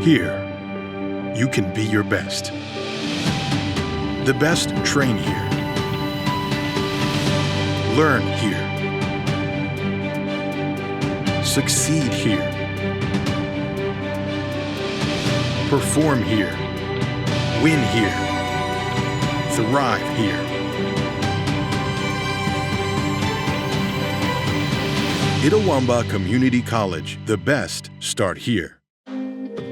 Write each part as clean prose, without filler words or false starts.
Here, you can be your best. The best train here. Learn here. Succeed here. Perform here. Win here. Thrive here. Itawamba Community College. The best start here.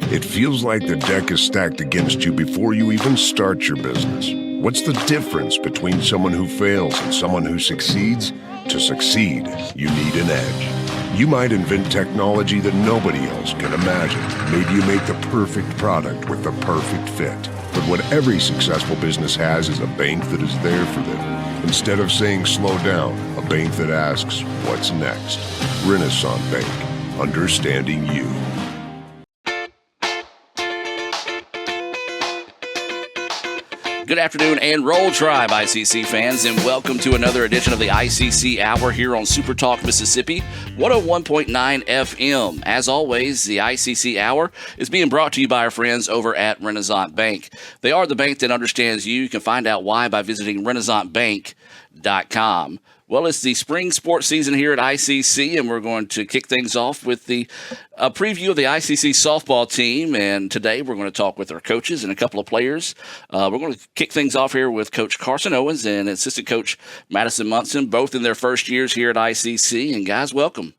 It feels like the deck is stacked against you before you even start your business. What's the difference between someone who fails and someone who succeeds? To succeed, you need an edge. You might invent technology that nobody else can imagine. Maybe you make the perfect product with the perfect fit. But what every successful business has is a bank that is there for them. Instead of saying slow down, a bank that asks, what's next? Renaissance Bank, understanding you. Good afternoon and Roll Tribe, ICC fans, and welcome to another edition of the ICC Hour here on Super Talk Mississippi, 101.9 FM. As always, the ICC Hour is being brought to you by our friends over at Renaissance Bank. They are the bank that understands you. You can find out why by visiting renaissancebank.com. Well, it's the spring sports season here at ICC, and we're going to kick things off with the preview of the ICC softball team. And today we're going to talk with our coaches and a couple of players. We're going to kick things off here with Coach Carson Owens and Assistant Coach Madison Munson, both in their first years here at ICC. And guys, welcome.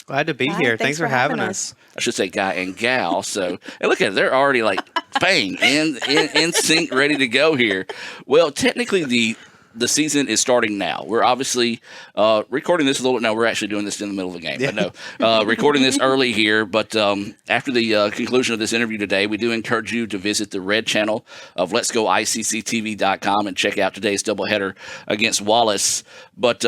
Glad to be here. Thanks for having us. I should say guy and gal. So, and look at it, they're already like bang in sync, ready to go here. Well, technically the season is starting now. We're obviously recording this a little bit. No, we're actually doing this in the middle of the game. But no, recording this early here. But after the conclusion of this interview today, we do encourage you to visit the Red channel of letsgoicctv.com and check out today's doubleheader against Wallace. But,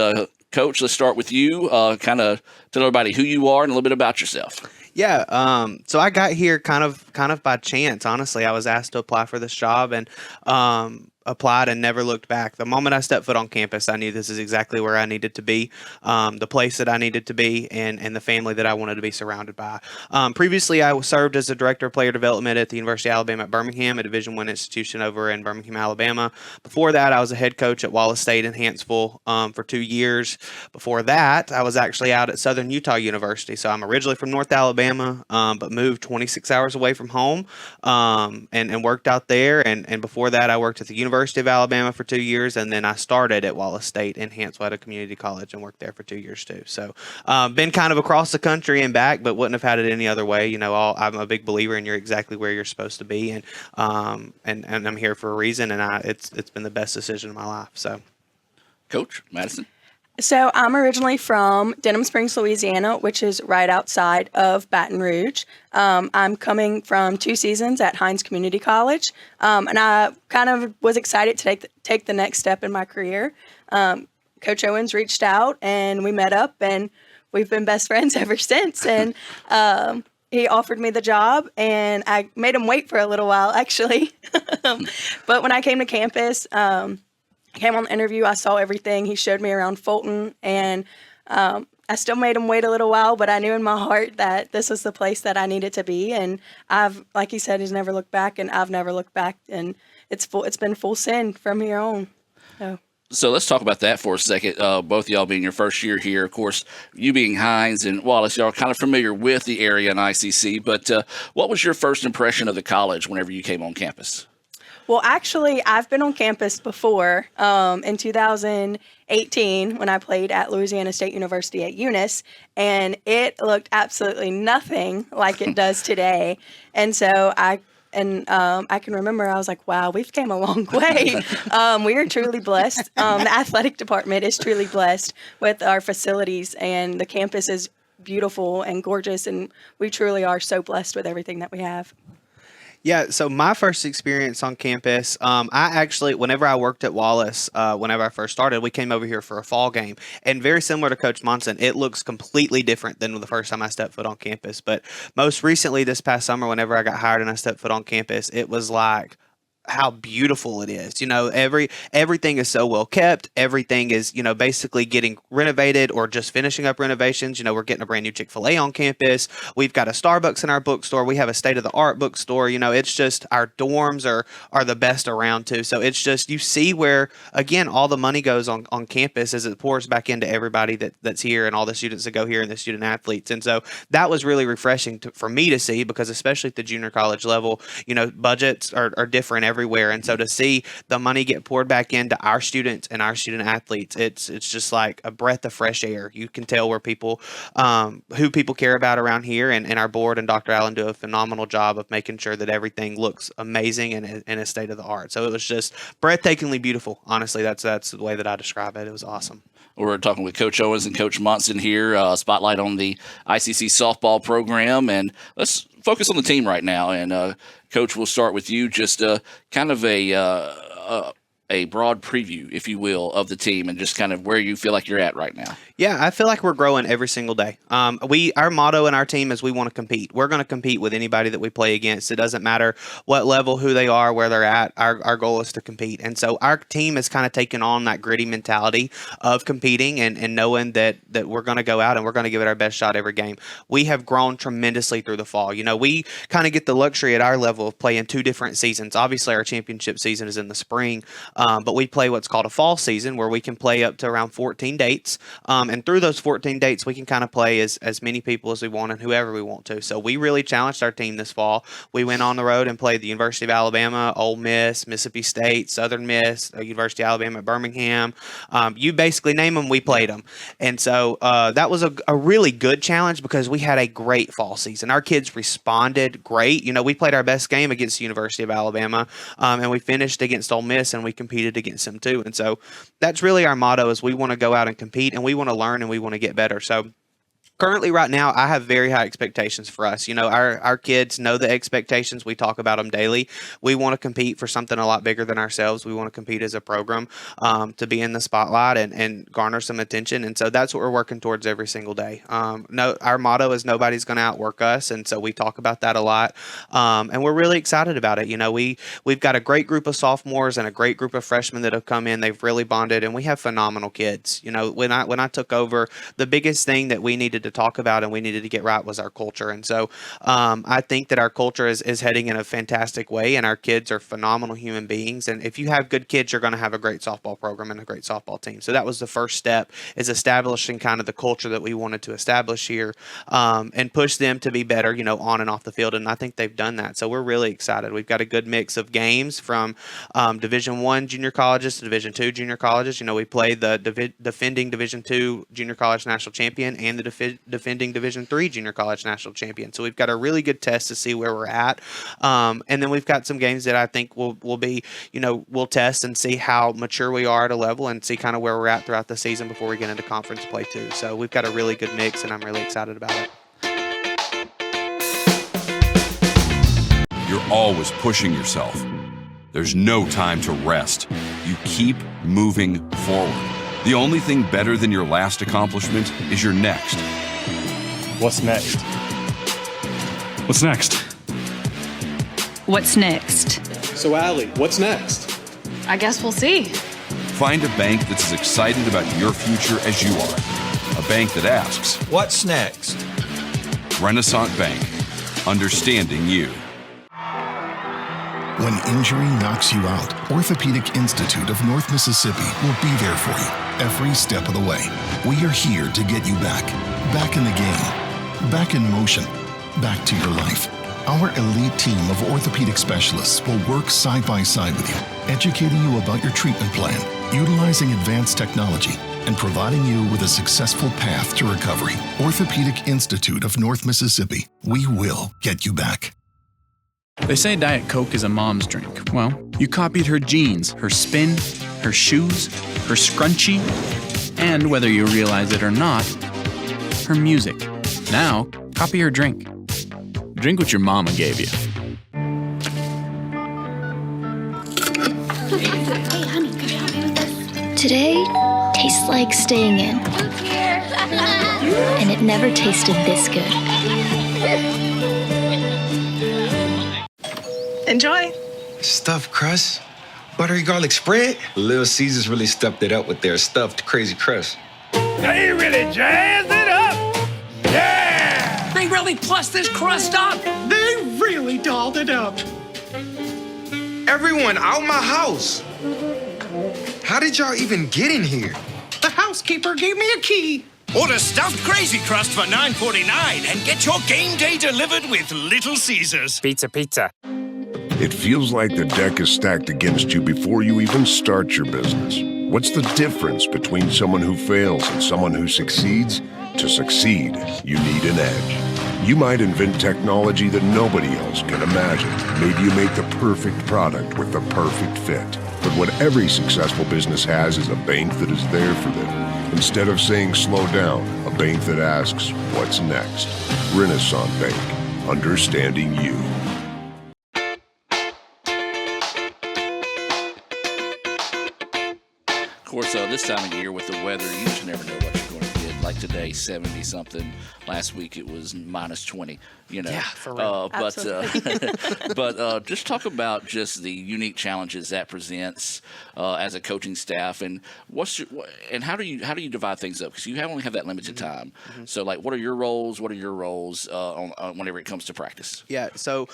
Coach, let's start with you. Kind of tell everybody who you are and a little bit about yourself. Yeah, so I got here kind of by chance, honestly. I was asked to apply for this job and applied and never looked back. The moment I stepped foot on campus, I knew this is exactly where I needed to be, the place that I needed to be, and the family that I wanted to be surrounded by. Previously, I served as a director of player development at the University of Alabama at Birmingham, a Division I institution over in Birmingham, Alabama. Before that, I was a head coach at Wallace State in Hanceville for 2 years. Before that, I was actually out at Southern Utah University. So I'm originally from North Alabama, but moved 26 hours away from home and worked out there. And before that, I worked at the University of Alabama for 2 years, and then I started at Wallace State in Hanceville at a community college and worked there for 2 years too. So been kind of across the country and back, but wouldn't have had it any other way. You know, I'm a big believer in you're exactly where you're supposed to be, and I'm here for a reason, and it's been the best decision of my life. So, Coach Madison. So I'm originally from Denham Springs, Louisiana, which is right outside of Baton Rouge. I'm coming from 2 seasons at Hines Community College, and I kind of was excited to take the next step in my career. Coach Owens reached out, and we met up, and we've been best friends ever since. And he offered me the job, and I made him wait for a little while, actually. But when I came to campus, I came on the interview, I saw everything. He showed me around Fulton, and I still made him wait a little while, but I knew in my heart that this was the place that I needed to be. And like he said, he's never looked back, and I've never looked back, and it's been full send from here on. So let's talk about that for a second. Both of y'all being your first year here, of course, you being Hines and Wallace, y'all are kind of familiar with the area in ICC, but what was your first impression of the college whenever you came on campus? Well, actually, I've been on campus before in 2018 when I played at Louisiana State University at Eunice, and it looked absolutely nothing like it does today. And so I can remember I was like, wow, we've came a long way. We are truly blessed. The athletic department is truly blessed with our facilities, and the campus is beautiful and gorgeous, and we truly are so blessed with everything that we have. Yeah, so my first experience on campus, whenever I worked at Wallace, whenever I first started, we came over here for a fall game. And very similar to Coach Monson, it looks completely different than the first time I stepped foot on campus. But most recently this past summer, whenever I got hired and I stepped foot on campus, it was like how beautiful it is. Everything is so well kept. Everything is, basically getting renovated or just finishing up renovations. We're getting a brand new Chick-fil-A on campus. We've got a Starbucks in our bookstore. We have a state-of-the-art bookstore. It's just our dorms are the best around too. So it's just, you see where, again, all the money goes on campus as it pours back into everybody that's here and all the students that go here and the student athletes. And so that was really refreshing for me to see, because especially at the junior college level, budgets are different everywhere. And so to see the money get poured back into our students and our student athletes, it's just like a breath of fresh air. You can tell where people, who people care about around here, and our board and Dr. Allen do a phenomenal job of making sure that everything looks amazing and in a state of the art. So it was just breathtakingly beautiful. Honestly, that's the way that I describe it. It was awesome. We're talking with Coach Owens and Coach Monson here, spotlight on the ICC softball program, and let's focus on the team right now. And Coach, we'll start with you. Just kind of a broad preview, if you will, of the team and just kind of where you feel like you're at right now. Yeah, I feel like we're growing every single day. Our motto in our team is we want to compete. We're going to compete with anybody that we play against. It doesn't matter what level, who they are, where they're at. Our goal is to compete. And so our team has kind of taken on that gritty mentality of competing and knowing that we're going to go out and we're going to give it our best shot every game. We have grown tremendously through the fall. We kind of get the luxury at our level of playing 2 different seasons. Obviously, our championship season is in the spring, but we play what's called a fall season, where we can play up to around 14 dates. And through those 14 dates, we can kind of play as many people as we want and whoever we want to. So we really challenged our team this fall. We went on the road and played the University of Alabama, Ole Miss, Mississippi State, Southern Miss, University of Alabama at Birmingham. You basically name them, we played them. And so that was a really good challenge, because we had a great fall season. Our kids responded great. We played our best game against the University of Alabama, and we finished against Ole Miss, and we competed against them too. And so that's really our motto, is we want to go out and compete, and we want to learn, and we want to get better. So currently, right now, I have very high expectations for us. Our kids know the expectations. We talk about them daily. We want to compete for something a lot bigger than ourselves. We want to compete as a program, to be in the spotlight and garner some attention. And so that's what we're working towards every single day. Our motto is nobody's going to outwork us. And so we talk about that a lot. And we're really excited about it. We've got a great group of sophomores and a great group of freshmen that have come in. They've really bonded, and we have phenomenal kids. When I took over, the biggest thing that we needed to talk about and we needed to get right was our culture. And so I think that our culture is heading in a fantastic way, and our kids are phenomenal human beings. And if you have good kids, you're going to have a great softball program and a great softball team. So that was the first step, is establishing kind of the culture that we wanted to establish here, and push them to be better, on and off the field. And I think they've done that. So we're really excited. We've got a good mix of games from Division I junior colleges to Division II junior colleges. We played the defending Division II junior college national champion and the defending Division III junior college national champion. So we've got a really good test to see where we're at. And then we've got some games that I think will be, we'll test and see how mature we are at a level, and see kind of where we're at throughout the season before we get into conference play too. So we've got a really good mix, and I'm really excited about it. You're always pushing yourself. There's no time to rest. You keep moving forward. The only thing better than your last accomplishment is your next. What's next? What's next? What's next? So, Allie, what's next? I guess we'll see. Find a bank that's as excited about your future as you are. A bank that asks, what's next? Renaissance Bank, understanding you. When injury knocks you out, Orthopedic Institute of North Mississippi will be there for you every step of the way. We are here to get you back in the game, back in motion, back to your life. Our elite team of orthopedic specialists will work side by side with you, educating you about your treatment plan, utilizing advanced technology, and providing you with a successful path to recovery. Orthopedic Institute of North Mississippi. We will get you back. They say Diet Coke is a mom's drink. Well, you copied her jeans, her spin, her shoes, her scrunchie, and whether you realize it or not, her music. Now, copy her drink. Drink what your mama gave you. Hey, honey, could you help me with this? Today tastes like staying in. And it never tasted this good. Enjoy. Stuffed crust? Buttery garlic spread? Little Caesars really stepped it up with their stuffed crazy crust. They really jazzed it up. Yeah! They really plussed this crust up. They really dolled it up. Everyone out my house. How did y'all even get in here? The housekeeper gave me a key. Order stuffed crazy crust for $9.49 and get your game day delivered with Little Caesars. Pizza, pizza. It feels like the deck is stacked against you before you even start your business. What's the difference between someone who fails and someone who succeeds? To succeed, you need an edge. You might invent technology that nobody else can imagine. Maybe you make the perfect product with the perfect fit. But what every successful business has is a bank that is there for them. Instead of saying slow down, a bank that asks, what's next? Renaissance Bank, understanding you. Of course, this time of year with the weather, you just never know what you're going to get. Like today, 70 something. Last week it was minus 20. You know, Yeah, for real. but just talk about just the unique challenges that presents as a coaching staff, and how do you divide things up, because you only have that limited time. So, like, what are your roles? What are your roles whenever it comes to practice? Yeah, so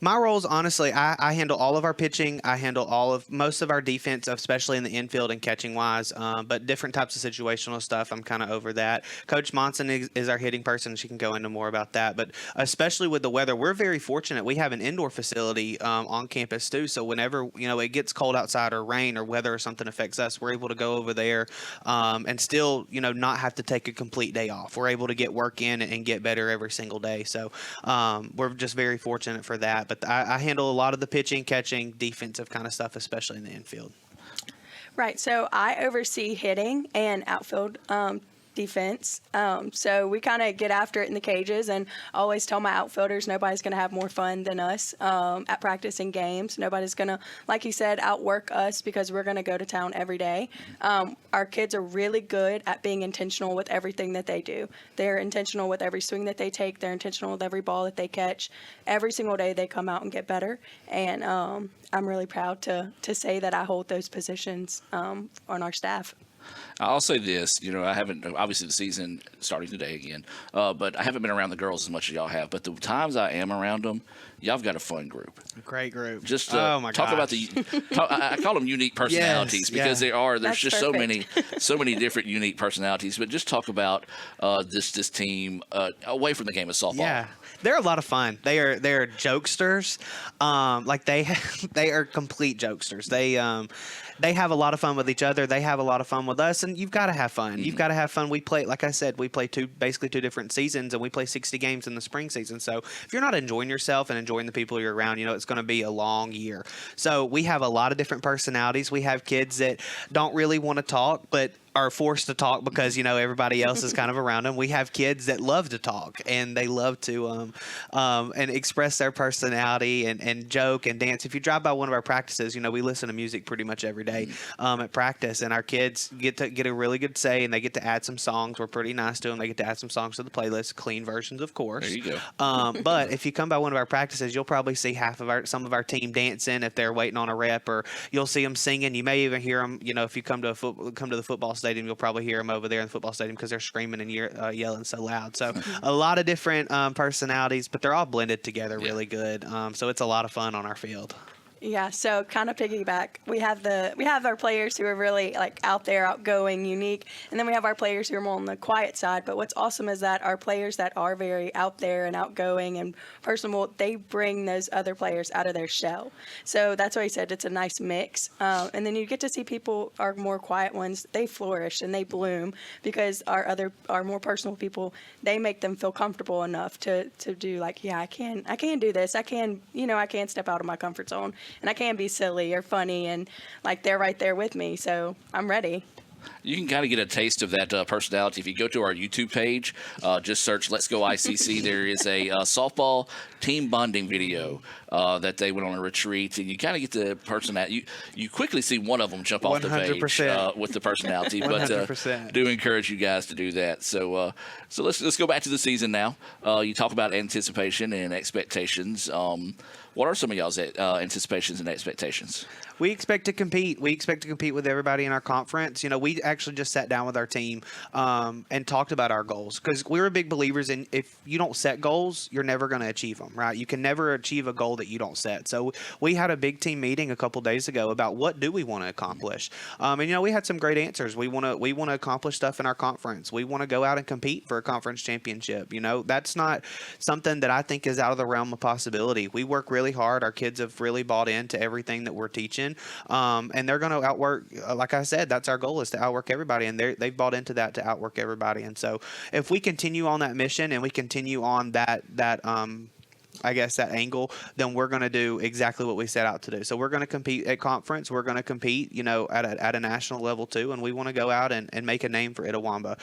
my roles, honestly, I handle all of our pitching. I handle most of our defense, especially in the infield and catching wise. But different types of situational stuff, I'm kind of over that. Coach Monson is our hitting person. She can go into more about that. But especially with the weather, we're very fortunate. We have an indoor facility on campus too. So whenever it gets cold outside or rain or weather or something affects us, we're able to go over there and still not have to take a complete day off. We're able to get work in and get better every single day. So we're just very fortunate for that. But I handle a lot of the pitching, catching, defensive kind of stuff, especially in the infield. Right. So I oversee hitting and outfield defense. So we kind of get after it in the cages, and always tell my outfielders nobody's going to have more fun than us at practice and games. Nobody's going to, like you said, outwork us, because we're going to go to town every day. Our kids are really good at being intentional with everything that they do. They're intentional with every swing that they take. They're intentional with every ball that they catch. Every single day they come out and get better. And I'm really proud to say that I hold those positions on our staff. I'll say this, I haven't, obviously the season starting today again, but I haven't been around the girls as much as y'all have. But the times I am around them, y'all have got a fun group. Great group. Just oh my talk about I call them unique personalities, because there's That's just perfect. so many different unique personalities. But just talk about this team away from the game of softball. Yeah, they're a lot of fun. They are jokesters. They are complete jokesters. They have a lot of fun with each other. They have a lot of fun with us, and you've got to have fun. You've got to have fun. We play, like I said, basically two different seasons, and we play 60 games in the spring season. So if you're not enjoying yourself and enjoying the people you're around, it's going to be a long year. So we have a lot of different personalities. We have kids that don't really want to talk, but are forced to talk because everybody else is kind of around them. We have kids that love to talk, and they love to and express their personality and joke and dance. If you drive by one of our practices, we listen to music pretty much every day at practice, and our kids get a really good say, and they get to add some songs. We're pretty nice to them. They get to add some songs to the playlist, clean versions, of course. There you go. But if you come by one of our practices, you'll probably see some of our team dancing if they're waiting on a rep, or you'll see them singing. You may even hear them. If you come to the football stadium, you'll probably hear them over there in the football stadium, because they're screaming and yelling so loud. So a lot of different personalities, but they're all blended together really good. So it's a lot of fun on our field. Yeah, so kind of piggyback, we have our players who are really out there, outgoing, unique, and then we have our players who are more on the quiet side. But what's awesome is that our players that are very out there and outgoing and personable, they bring those other players out of their shell. So that's why I said it's a nice mix. And then you get to see people, our more quiet ones, they flourish and they bloom, because our more personal people, they make them feel comfortable enough to do I can do this. I can step out of my comfort zone. And I can be silly or funny, and they're right there with me, so I'm ready. You can kind of get a taste of that personality if you go to our YouTube page. Just search "Let's Go ICC." There is a softball team bonding video that they went on a retreat, and you kind of get the personality. You quickly see one of them jump off the page with the personality, but do encourage you guys to do that. So let's go back to the season now. You talk about anticipation and expectations. What are some of y'all's anticipations and expectations? We expect to compete. We expect to compete with everybody in our conference. We actually just sat down with our team and talked about our goals, because we're big believers in, if you don't set goals, you're never going to achieve them, right? You can never achieve a goal that you don't set. So we had a big team meeting a couple days ago about what do we want to accomplish. And we had some great answers. We want to accomplish stuff in our conference. We want to go out and compete for a conference championship. That's not something that I think is out of the realm of possibility. We work really hard. Our kids have really bought into everything that we're teaching. And they're going to outwork, like I said, that's our goal, is to outwork everybody. And they've bought into that, to outwork everybody. And so if we continue on that mission and we continue on that angle, then we're going to do exactly what we set out to do. So we're going to compete at conference. We're going to compete, at a national level too. And we want to go out and make a name for Itawamba.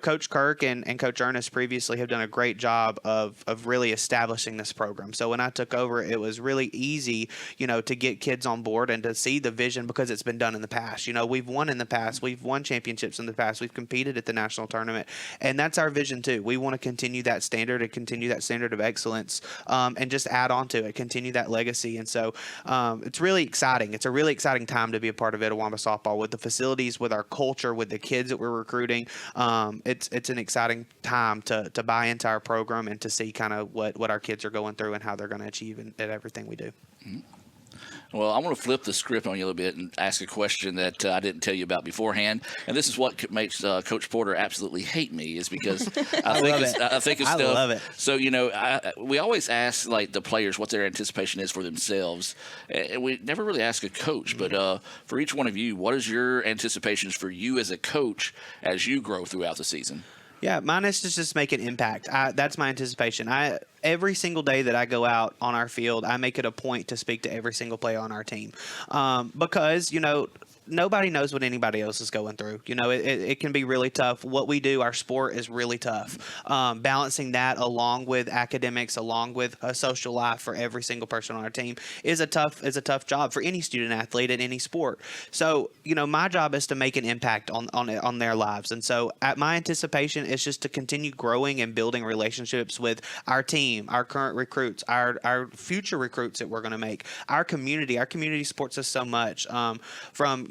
Coach Kirk and Coach Ernest previously have done a great job of really establishing this program. So when I took over, it was really easy, to get kids on board and to see the vision, because it's been done in the past. We've won in the past. We've won championships in the past. We've competed at the national tournament. And that's our vision too. We want to continue that standard and continue that standard of excellence. And just add on to it, continue that legacy. And so it's really exciting. It's a really exciting time to be a part of Itawamba softball, with the facilities, with our culture, with the kids that we're recruiting. It's an exciting time to buy into our program and to see kind of what our kids are going through and how they're going to achieve at everything we do. Mm-hmm. Well, I'm going to flip the script on you a little bit and ask a question that I didn't tell you about beforehand. And this is what makes Coach Porter absolutely hate me, is because I think it's I stuff. love it. So, we always ask the players what their anticipation is for themselves. And we never really ask a coach. But for each one of you, what is your anticipations for you as a coach as you grow throughout the season? Yeah, mine is to just make an impact. That's my anticipation. Every single day that I go out on our field, I make it a point to speak to every single player on our team, because nobody knows what anybody else is going through. It can be really tough. What we do, our sport, is really tough. Balancing that along with academics, along with a social life for every single person on our team is a tough job for any student athlete in any sport. So, my job is to make an impact on their lives. And so my anticipation is just to continue growing and building relationships with our team, our current recruits, our future recruits that we're going to make, our community. Our community supports us so much.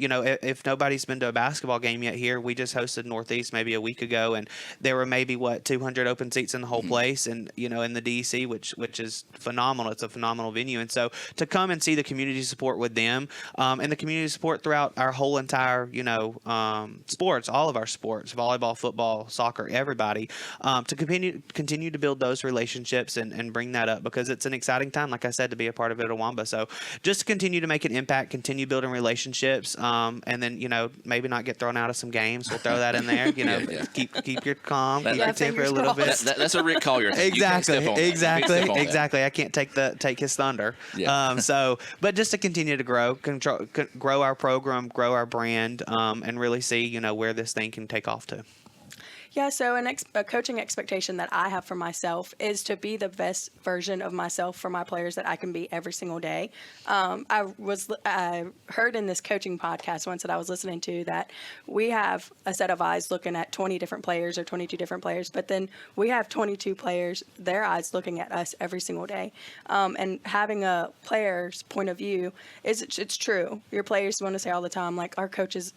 If nobody's been to a basketball game yet here, we just hosted Northeast maybe a week ago, and there were maybe 200 open seats in the whole place, and in the DEC, which is phenomenal. It's a phenomenal venue. And so to come and see the community support with them, and the community support throughout our whole entire sports, all of our sports, volleyball, football, soccer, everybody, to continue to build those relationships and bring that up, because it's an exciting time, like I said, to be a part of Itawamba. So just continue to make an impact, continue building relationships, and then maybe not get thrown out of some games. We'll throw that in there. Keep your calm, keep your temper a little bit. That's a Rick Collier thing. Exactly. I can't take his thunder. Yeah. But just to continue to grow our program, grow our brand, and really see where this thing can take off to. Yeah, so a coaching expectation that I have for myself is to be the best version of myself for my players that I can be every single day. I heard in this coaching podcast once that I was listening to that we have a set of eyes looking at 20 different players or 22 different players, but then we have 22 players, their eyes looking at us every single day. And having a player's point of view it's true. Your players want to say all the time, like, our coach is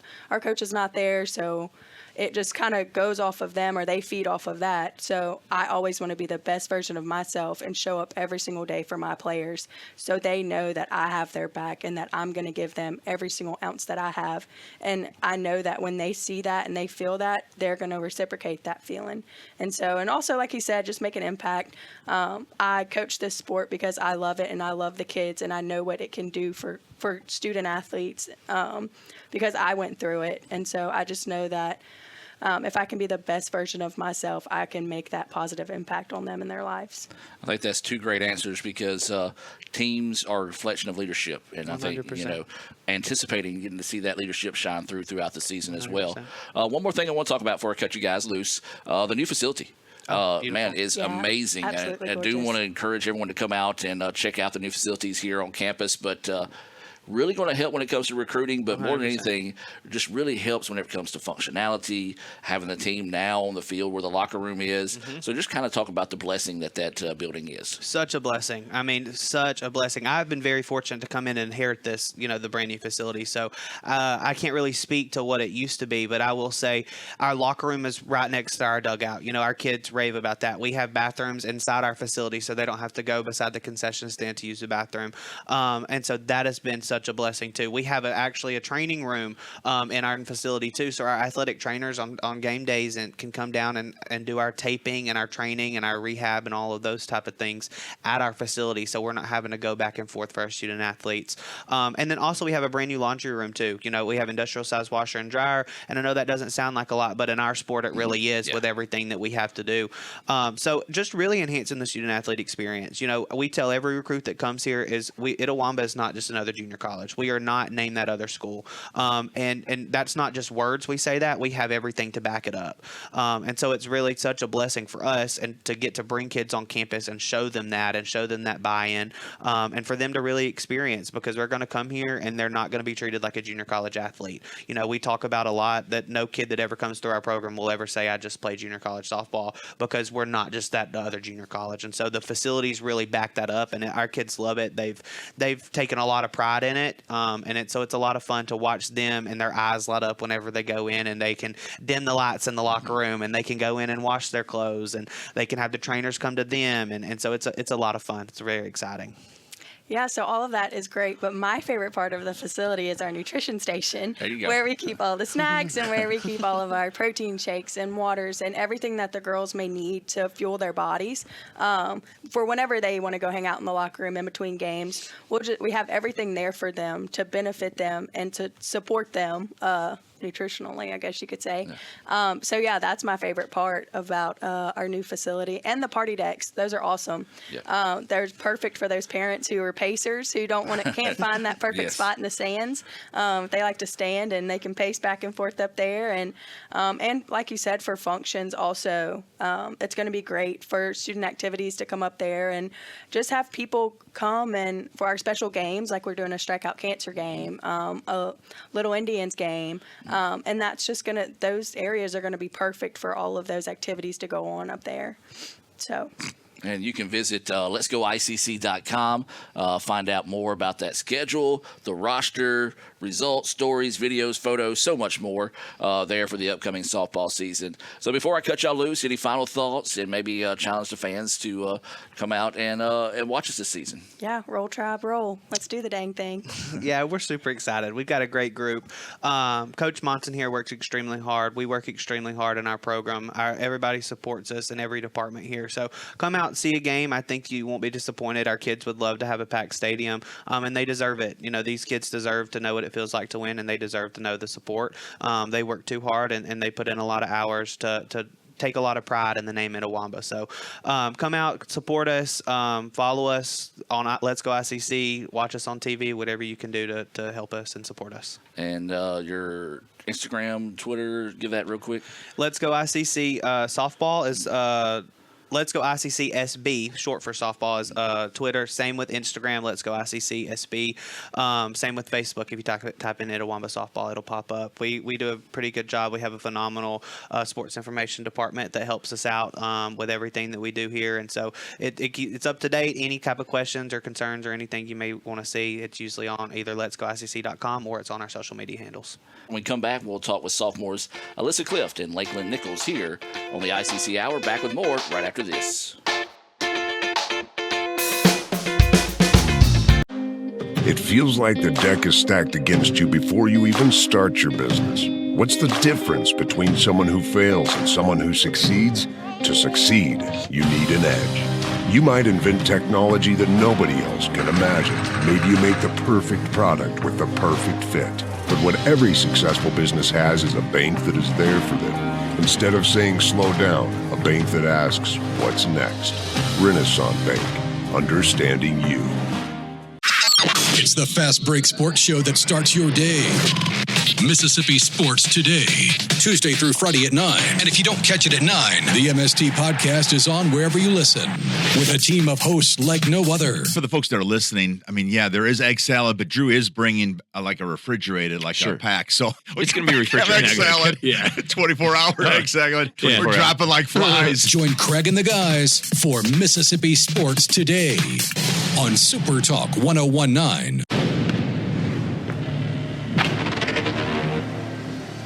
not there, so it just kind of goes off of them, or they feed off of that. So I always want to be the best version of myself and show up every single day for my players, so they know that I have their back and that I'm going to give them every single ounce that I have. And I know that when they see that and they feel that, they're going to reciprocate that feeling. And also, like he said, just make an impact. I coach this sport because I love it and I love the kids, and I know what it can do for student athletes, because I went through it. And so I just know that if I can be the best version of myself, I can make that positive impact on them in their lives. I think that's two great answers because teams are a reflection of leadership, and I think 100%. Anticipating getting to see that leadership shine throughout the season as well. One more thing I want to talk about before I cut you guys loose: the new facility. Man, is amazing. I do want to encourage everyone to come out and check out the new facilities here on campus, but really going to help when it comes to recruiting, but more than anything, just really helps whenever it comes to functionality, having the team now on the field where the locker room is. So just kind of talk about the blessing that building is. Such a blessing. I mean, such a blessing. I've been very fortunate to come in and inherit this, the brand new facility. So I can't really speak to what it used to be, but I will say our locker room is right next to our dugout. Our kids rave about that. We have bathrooms inside our facility, so they don't have to go beside the concession stand to use the bathroom. And so that has been such a blessing too. We have actually a training room in our facility too, so our athletic trainers on game days can come down and do our taping and our training and our rehab and all of those type of things at our facility, so we're not having to go back and forth for our student athletes. And then also we have a brand new laundry room too. We have industrial size washer and dryer, and I know that doesn't sound like a lot, but in our sport it really is with everything that we have to do. So just really enhancing the student athlete experience. We tell every recruit that comes here Itawamba is not just another junior college. We are not named that other school. And that's not just words we say that. We have everything to back it up. And so it's really such a blessing for us and to get to bring kids on campus and show them that buy-in, and for them to really experience, because they're going to come here and they're not going to be treated like a junior college athlete. We talk about a lot that no kid that ever comes through our program will ever say, I just played junior college softball, because we're not just that other junior college. And so the facilities really back that up, and our kids love it. They've taken a lot of pride in it. And it's a lot of fun to watch them and their eyes light up whenever they go in, and they can dim the lights in the locker room, and they can go in and wash their clothes, and they can have the trainers come to them. And so it's a lot of fun. It's very exciting. Yeah, so all of that is great, but my favorite part of the facility is our nutrition station, where we keep all the snacks and where we keep all of our protein shakes and waters and everything that the girls may need to fuel their bodies for whenever they want to go hang out in the locker room in between games. We have everything there for them to benefit them and to support them nutritionally, I guess you could say. So yeah, that's my favorite part about our new facility. And the party decks, those are awesome. They're perfect for those parents who are pacers who can't find that perfect spot in the stands. They like to stand and they can pace back and forth up there. And like you said, for functions also, it's going to be great for student activities to come up there and just have people come, and for our special games, like we're doing a Strikeout Cancer game, a Little Indians game, and that's just those areas are going to be perfect for all of those activities to go on up there. So. And you can visit letsgoicc.com, find out more about that schedule, the roster, results, stories, videos, photos, so much more there for the upcoming softball season. So before I cut y'all loose, any final thoughts and maybe challenge the fans to come out and watch us this season? Yeah, roll, tribe, roll. Let's do the dang thing. Yeah, we're super excited. We've got a great group. Coach Monson here works extremely hard. We work extremely hard in our program. Everybody supports us in every department here. So come out and see a game. I think you won't be disappointed. Our kids would love to have a packed stadium, and they deserve it. These kids deserve to know what it feels like to win, and they deserve to know the support. They work too hard, and they put in a lot of hours to take a lot of pride in the name Itawamba. So come out, support us, follow us on Let's Go ICC, watch us on TV, whatever you can do to help us and support us. And your Instagram, Twitter, give that real quick. Let's Go ICC softball is Let's Go ICC SB, short for softball, is Twitter. Same with Instagram, Let's Go ICC SB. Same with Facebook. If you type in Itawamba softball, it'll pop up. We do a pretty good job. We have a phenomenal sports information department that helps us out with everything that we do here. And so it's up to date. Any type of questions or concerns or anything you may want to see, it's usually on either letsgoicc.com or it's on our social media handles. When we come back, we'll talk with sophomores Alyssa Clift and Lakeland Nichols here on the ICC Hour. Back with more right after this. It feels like the deck is stacked against you before you even start your business. What's the difference between someone who fails and someone who succeeds? To succeed, you need an edge. You might invent technology that nobody else can imagine. Maybe you make the perfect product with the perfect fit. But what every successful business has is a bank that is there for them. Instead of saying slow down, a bank that asks, what's next? Renaissance Bank, understanding you. It's the Fast Break Sports Show that starts your day. Mississippi Sports Today, Tuesday through Friday at 9. And if you don't catch it at 9, the MST podcast is on wherever you listen with a team of hosts like no other. For the folks that are listening, I mean, yeah, there is egg salad, but Drew is bringing like a refrigerated, like a pack. So it's going to be refrigerated. Egg salad, 24-hour egg salad. Yeah. We're dropping like flies. Join Craig and the guys for Mississippi Sports Today on Super Talk 101.9.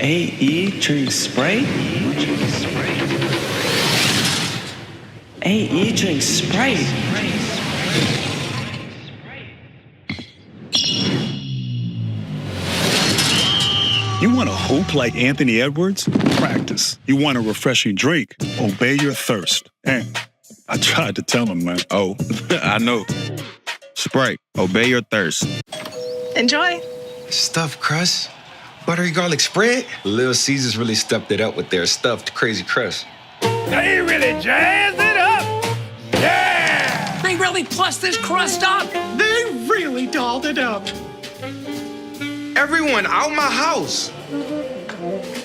AE drink Sprite? AE drink Sprite. You want to hoop like Anthony Edwards? Practice. You want a refreshing drink? Obey your thirst. And I tried to tell him, man. Oh, I know. Sprite. Obey your thirst. Enjoy. Stuffed crust, buttery garlic spread. Little Caesars really stepped it up with their stuffed crazy crust. They really jazzed it up. Yeah! They really plus this crust up. They really dolled it up. Everyone out my house.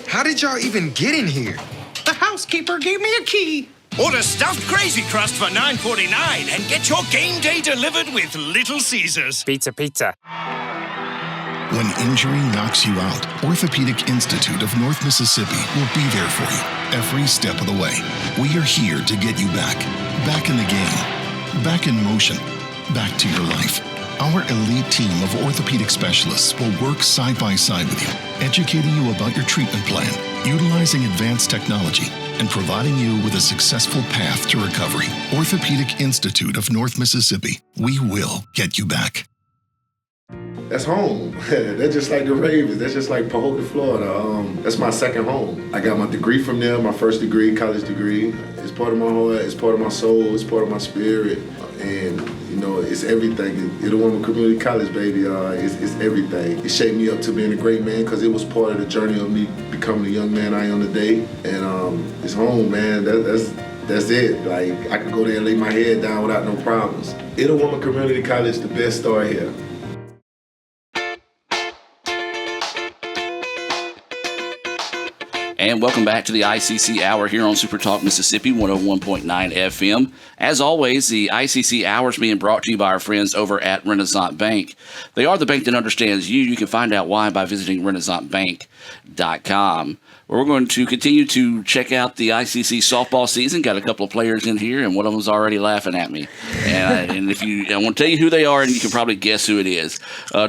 How did y'all even get in here? The housekeeper gave me a key. Order stuffed crazy crust for $9.49 and get your game day delivered with Little Caesars. Pizza. When injury knocks you out, Orthopedic Institute of North Mississippi will be there for you every step of the way. We are here to get you back in the game, back in motion, back to your life. Our elite team of orthopedic specialists will work side by side with you, educating you about your treatment plan, utilizing advanced technology, and providing you with a successful path to recovery. Orthopedic Institute of North Mississippi. We will get you back. That's home. That's just like the Ravens. That's just like Pahokee, Florida. That's my second home. I got my degree from there, my first degree, college degree. It's part of my heart, it's part of my soul, it's part of my spirit. And, you know, it's everything. Itawamba Community College, baby, it's everything. It shaped me up to being a great man because it was part of the journey of me becoming the young man I am today. And it's home, man. That's it. Like, I could go there and lay my head down without no problems. Itawamba Community College, the best start here. And welcome back to the ICC Hour here on Super Talk Mississippi 101.9 FM. As always, the ICC Hour is being brought to you by our friends over at Renaissance Bank. They are the bank that understands you. You can find out why by visiting renaissancebank.com. We're going to continue to check out the ICC softball season. Got a couple of players in here, and one of them's already laughing at me. And I want to tell you who they are, and you can probably guess who it is.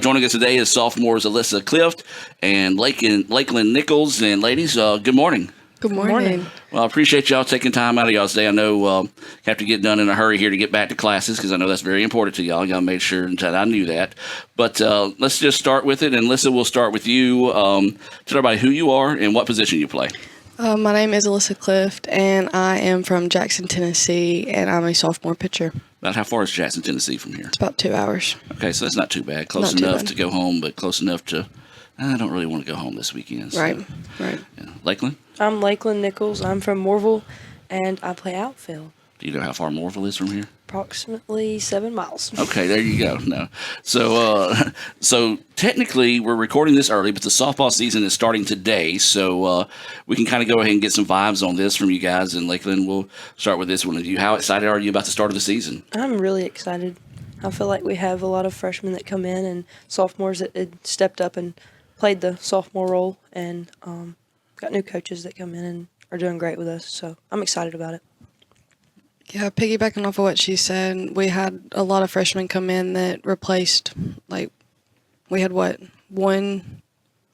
Joining us today is sophomores Alyssa Clift and Lakeland Nichols. And ladies, good morning. Good morning. Well, I appreciate y'all taking time out of y'all's day. I know you have to get done in a hurry here to get back to classes because I know that's very important to y'all. Y'all made sure that I knew that. But let's just start with it. And Alyssa, we'll start with you. Tell everybody who you are and what position you play. My name is Alyssa Clift, and I am from Jackson, Tennessee, and I'm a sophomore pitcher. About how far is Jackson, Tennessee from here? It's about 2 hours. Okay, so that's not too bad. Close enough to go home, but close enough to... I don't really want to go home this weekend. So. Right. Yeah. Lakeland? I'm Lakeland Nichols. I'm from Morville, and I play outfield. Do you know how far Morville is from here? Approximately 7 miles. Okay, there you go. No, so technically we're recording this early, but the softball season is starting today. So we can kind of go ahead and get some vibes on this from you guys. And Lakeland, we'll start with this one of you. How excited are you about the start of the season? I'm really excited. I feel like we have a lot of freshmen that come in and sophomores that had stepped up and played the sophomore role, and got new coaches that come in and are doing great with us. So I'm excited about it. Yeah, piggybacking off of what she said, we had a lot of freshmen come in that replaced, like, we had 1-2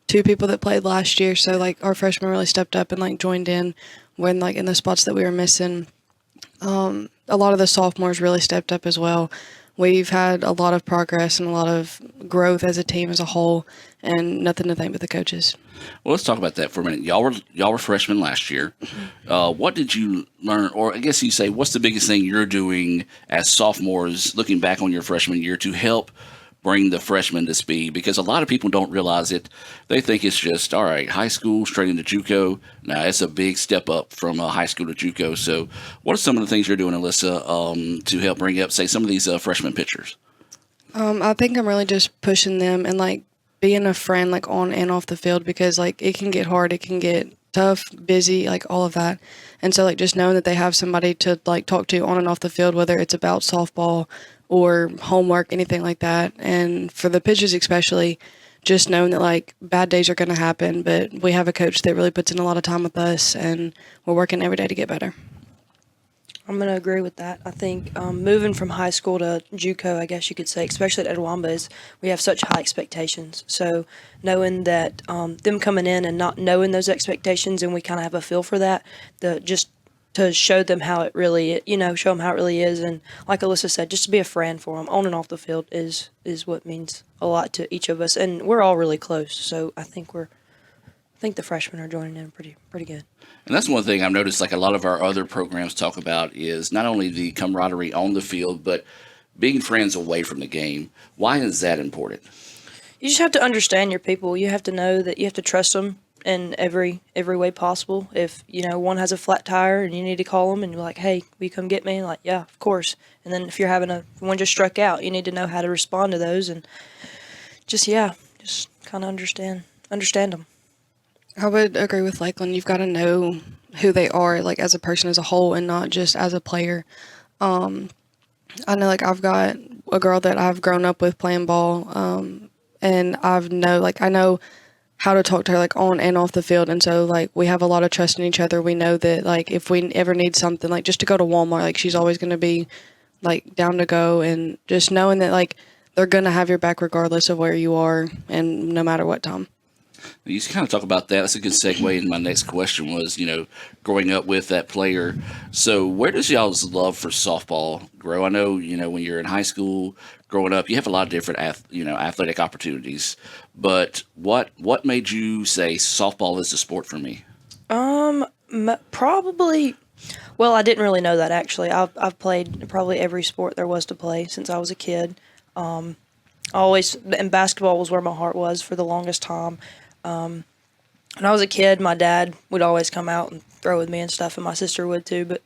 people that played last year. So, like, our freshmen really stepped up and, like, joined in when, like, in the spots that we were missing. A lot of the sophomores really stepped up as well. we've had a lot of progress and a lot of growth as a team as a whole, and nothing to thank but the coaches. Well, let's talk about that for a minute. Y'all were freshmen last year. What did you learn, or I guess you say, what's the biggest thing you're doing as sophomores, looking back on your freshman year, to help bring the freshmen to speed? Because a lot of people don't realize it. They think it's just, all right, high school straight into JUCO. Now, it's a big step up from high school to JUCO. So what are some of the things you're doing, Alyssa, to help bring up, say, some of these freshman pitchers? I think I'm really just pushing them and, like, being a friend, like, on and off the field, because, like, it can get hard. It can get tough, busy, like, all of that. And so, like, just knowing that they have somebody to, like, talk to on and off the field, whether it's about softball or homework, anything like that. And for the pitchers especially, just knowing that, like, bad days are going to happen, but we have a coach that really puts in a lot of time with us, and we're working every day to get better. I'm going to agree with that. I think moving from high school to JUCO, I guess you could say, especially at Etowamba, is we have such high expectations. So knowing that them coming in and not knowing those expectations, and we kind of have a feel for that, just to show them how it really, show them how it really is. And like Alyssa said, just to be a friend for them on and off the field is what means a lot to each of us. And we're all really close. So I think the freshmen are joining in pretty good. And that's one thing I've noticed, like a lot of our other programs talk about, is not only the camaraderie on the field, but being friends away from the game. Why is that important? You just have to understand your people. You have to know that you have to trust them in every way possible. If, one has a flat tire and you need to call them and you're like, hey, will you come get me? And like, yeah, of course. And then if you're having one just struck out, you need to know how to respond to those, and just kind of understand them. I would agree with Lakeland. You've got to know who they are, like, as a person as a whole, and not just as a player. I know, like, I've got a girl that I've grown up with playing ball, and I know how to talk to her, like, on and off the field. And so, like, we have a lot of trust in each other. We know that, like, if we ever need something, like, just to go to Walmart, like, she's always going to be, like, down to go. And just knowing that, like, they're going to have your back regardless of where you are and no matter what time. You kind of talk about that. That's a good segue. And my next question was, growing up with that player. So where does y'all's love for softball grow? I know, when you're in high school, growing up, you have a lot of different, athletic opportunities. But what made you say softball is the sport for me? Probably. Well, I didn't really know that, actually. I've played probably every sport there was to play since I was a kid. And basketball was where my heart was for the longest time. When I was a kid, my dad would always come out and throw with me and stuff, and my sister would too, but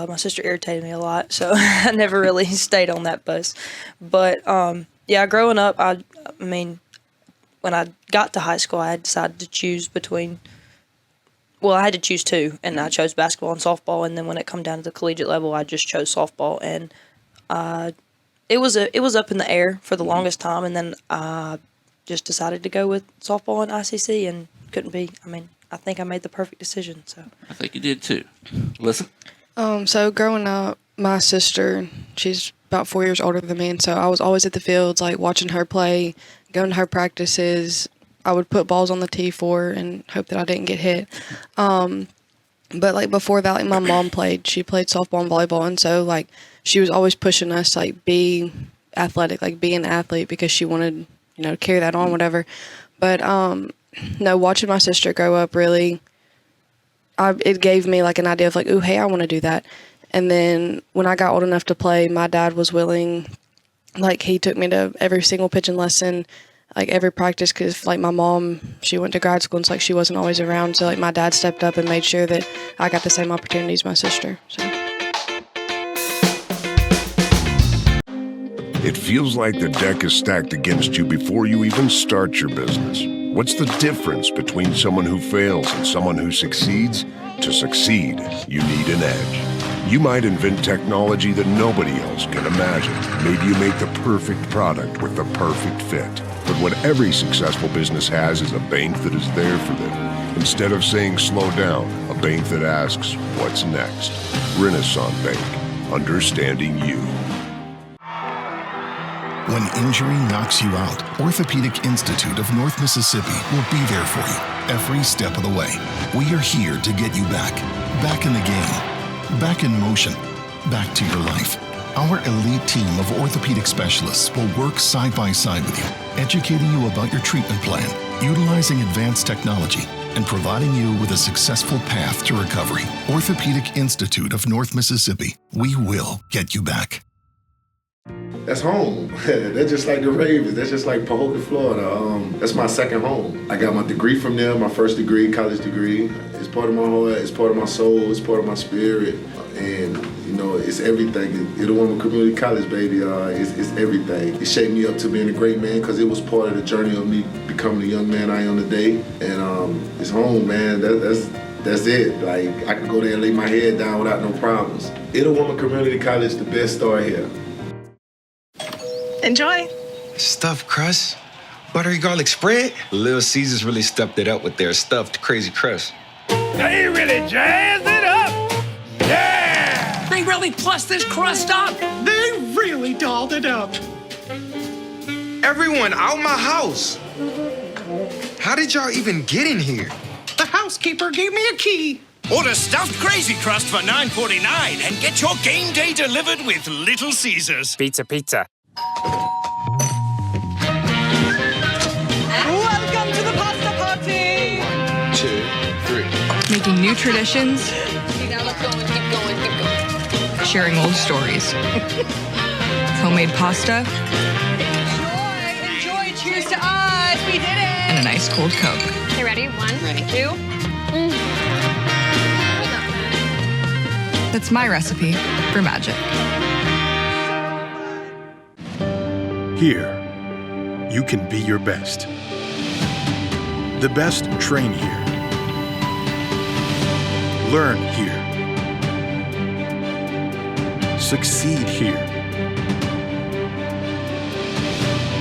my sister irritated me a lot, so I never really stayed on that bus. But growing up, I mean, when I got to high school, I had decided to choose between, I had to choose two, and I chose basketball and softball, and then when it come down to the collegiate level, I just chose softball, and it was up in the air for the longest time, and then just decided to go with softball and ICC, and couldn't be. I mean, I think I made the perfect decision. So I think you did too. Listen. So growing up, my sister, she's about 4 years older than me, and so I was always at the fields, like, watching her play, going to her practices. I would put balls on the tee for her and hope that I didn't get hit. But, like, before that, like, my mom she played softball and volleyball, and so, like, she was always pushing us to, like, be athletic, like, be an athlete, because she wanted, to carry that on, whatever. But, no, watching my sister grow up really, it gave me, like, an idea of, like, ooh, hey, I want to do that. And then when I got old enough to play, my dad was willing, like, he took me to every single pitching lesson, like, every practice, because, like, my mom, she went to grad school, and so, like, she wasn't always around. So, like, my dad stepped up and made sure that I got the same opportunities as my sister. So. It feels like the deck is stacked against you before you even start your business. What's the difference between someone who fails and someone who succeeds? To succeed, you need an edge. You might invent technology that nobody else can imagine. Maybe you make the perfect product with the perfect fit. But what every successful business has is a bank that is there for them. Instead of saying slow down, a bank that asks, what's next? Renaissance Bank, understanding you. When injury knocks you out, Orthopedic Institute of North Mississippi will be there for you every step of the way. We are here to get you back in the game, back in motion, back to your life. Our elite team of orthopedic specialists will work side by side with you, educating you about your treatment plan, utilizing advanced technology, and providing you with a successful path to recovery. Orthopedic Institute of North Mississippi. We will get you back. That's home. That's just like the Ravens. That's just like Pahokee, Florida. That's my second home. I got my degree from there, my first degree, college degree. It's part of my heart, it's part of my soul, it's part of my spirit. And, you know, it's everything. Itawamba Community College, baby, it's everything. It shaped me up to being a great man because it was part of the journey of me becoming the young man I am today. And it's home, man. That's it. Like, I can go there and lay my head down without no problems. Itawamba Community College, the best start here. Enjoy. Stuffed crust, buttery garlic spread. Little Caesars really stepped it up with their stuffed crazy crust. They really jazzed it up. Yeah! They really plussed this crust up. They really dolled it up. Everyone out my house. How did y'all even get in here? The housekeeper gave me a key. Order stuffed crazy crust for $9.49 and get your game day delivered with Little Caesars. Pizza, pizza. Welcome to the pasta party. 1, 2, 3. Making new traditions. Now let's go and keep going, keep going. Sharing old stories. Homemade pasta. Enjoy, cheers to us. We did it. And a nice cold Coke. Okay, ready? 1, 2. That's my recipe for magic. Here, you can be your best. The best train here. Learn here. Succeed here.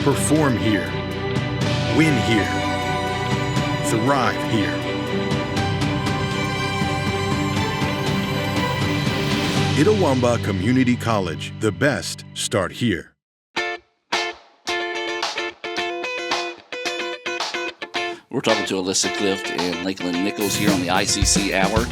Perform here. Win here. Thrive here. Itawamba Community College. The best start here. We're talking to Alyssa Clift and Lakeland Nichols here on the ICC Hour.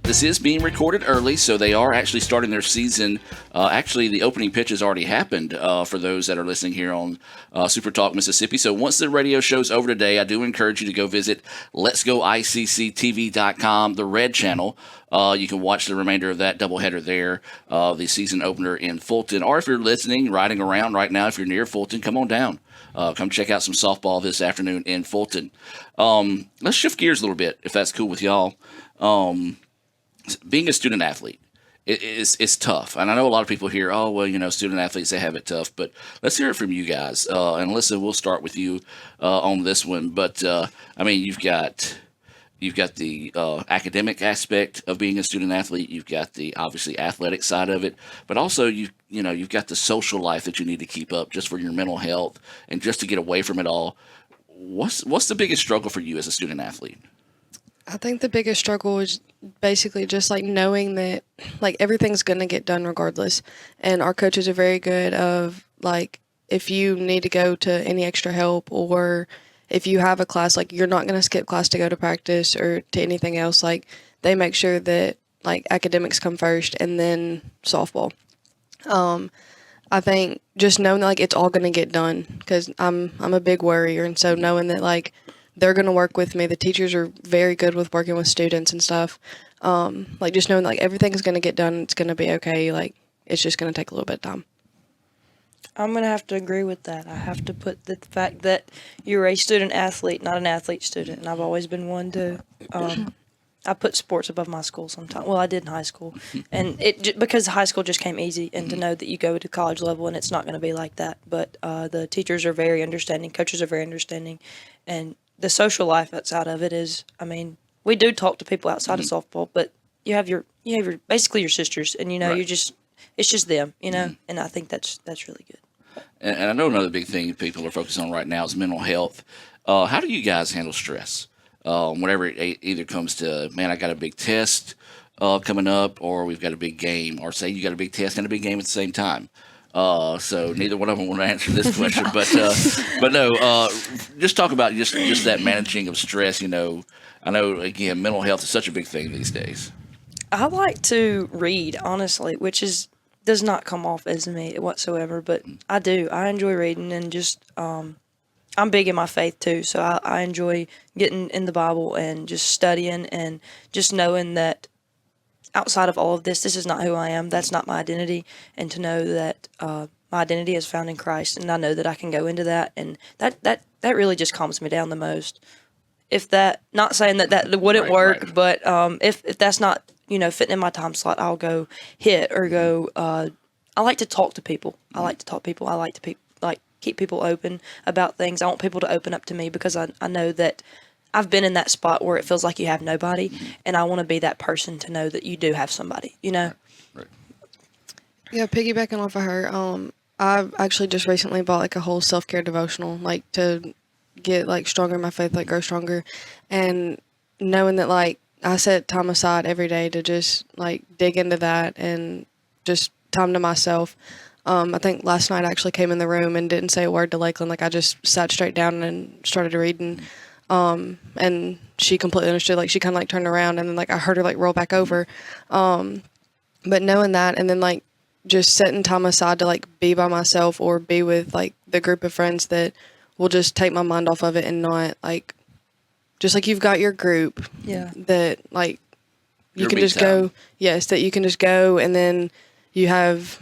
This is being recorded early, so they are actually starting their season. Actually, the opening pitch has already happened for those that are listening here on Super Talk Mississippi. So once the radio show's over today, I do encourage you to go visit letsgoicctv.com, the red channel. You can watch the remainder of that doubleheader there, the season opener in Fulton. Or if you're listening, riding around right now, if you're near Fulton, come on down. Come check out some softball this afternoon in Fulton. Let's shift gears a little bit, if that's cool with y'all. Being a student athlete, it's tough. And I know a lot of people hear, oh, well, you know, student athletes, they have it tough. But let's hear it from you guys. And Alyssa, we'll start with you on this one. But, I mean, you've got the academic aspect of being a student athlete. You've got the obviously athletic side of it, but also you've got the social life that you need to keep up just for your mental health and just to get away from it all. What's the biggest struggle for you as a student athlete? I think the biggest struggle is basically just like knowing that like everything's going to get done regardless. And our coaches are very good of like, if you need to go to any extra help or if you have a class, like you're not going to skip class to go to practice or to anything else. Like they make sure that like academics come first and then softball. I think just knowing that like it's all going to get done because I'm a big worrier. And so knowing that like they're going to work with me, the teachers are very good with working with students and stuff. Like just knowing that, like everything's going to get done. It's going to be okay. Like it's just going to take a little bit of time. I'm going to have to agree with that. I have to put the fact that you're a student athlete, not an athlete student. And I've always been one to, I put sports above my school sometimes. Well, I did in high school. And because high school just came easy and to know that you go to college level and it's not going to be like that. But the teachers are very understanding. Coaches are very understanding. And the social life outside of it is, I mean, we do talk to people outside of softball, but you have your basically your sisters and, you know, right. It's just them, you know, and I think that's really good. And I know another big thing people are focused on right now is mental health. How do you guys handle stress? Whenever it either comes to, man, I got a big test coming up, or we've got a big game, or say you got a big test and a big game at the same time. So neither one of them want to answer this question, but no, just talk about just that managing of stress. You know, I know again, mental health is such a big thing these days. I like to read, honestly, which is does not come off as me whatsoever, but I do. I enjoy reading and just I'm big in my faith too, so I enjoy getting in the Bible and just studying and just knowing that outside of all of this, this is not who I am. That's not my identity, and to know that my identity is found in Christ, and I know that I can go into that, and that really just calms me down the most. If that, not saying that wouldn't work, but if that's not fitting in my time slot, I'll go hit or go. I like to talk to people. I like to keep people open about things. I want people to open up to me because I know that I've been in that spot where it feels like you have nobody, and I want to be that person to know that you do have somebody, Right. Yeah, piggybacking off of her, I've actually just recently bought like a whole self-care devotional, like to get like stronger in my faith, like grow stronger, and knowing that like I set time aside every day to just like dig into that and just time to myself. I think last night I actually came in the room and didn't say a word to Lakeland. Like I just sat straight down and started reading. And she completely understood. Like she kind of like turned around and then like I heard her like roll back over. But knowing that and then like just setting time aside to like be by myself or be with like the group of friends that will just take my mind off of it and not like, just like you've got your group that like you Your can me just time. go, yes, that you can just go and then you have